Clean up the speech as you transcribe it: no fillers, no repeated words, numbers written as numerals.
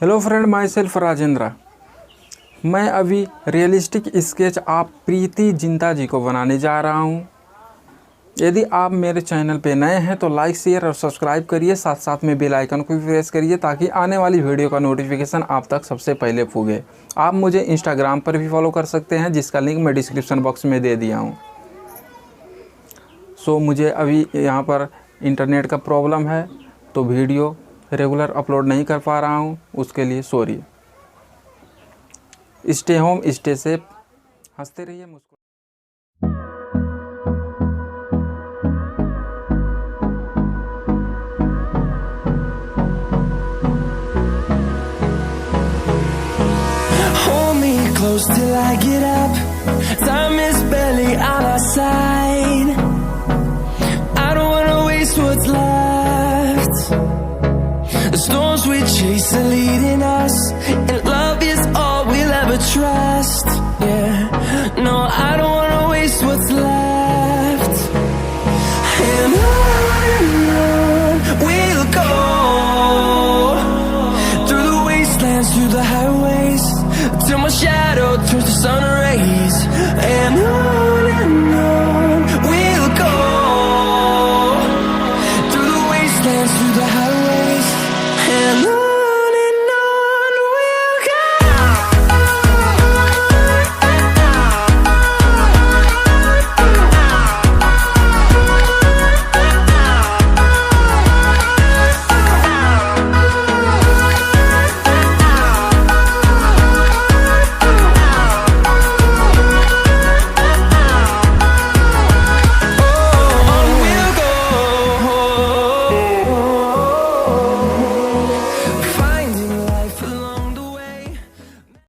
Hello friend, my self Rajendra. मैं अभी realistic sketch आप प्रीति जिंता जी को बनाने जा रहा हूं। यदि आप मेरे चैनल पे नए हैं तो लाइक, शेयर और सब्सक्राइब करिए। साथ साथ में बेल आइकन को भी प्रेस करिए ताकि आने वाली वीडियो का नोटिफिकेशन आप तक सबसे पहले पुगे। आप मुझे इंस्टाग्राम पर भी फॉलो कर सकते हैं, जिसका लिंक मैं डिस्क्रिप्शन बॉक्स में दे दिया हूँ। सो मुझे अभी यहाँ पर इंटरनेट का प्रॉब्लम है तो वीडियो रेगुलर अपलोड नहीं कर पा रहा हूँ, उसके लिए sorry. Stay home, stay safe, हंसते रहिए, मुस्कुराते। Hold me close till I get up. Time is barely on our side. I don't wanna waste what's left. The storms we chase are leading us, and love is all we'll ever trust. Yeah, no, I don't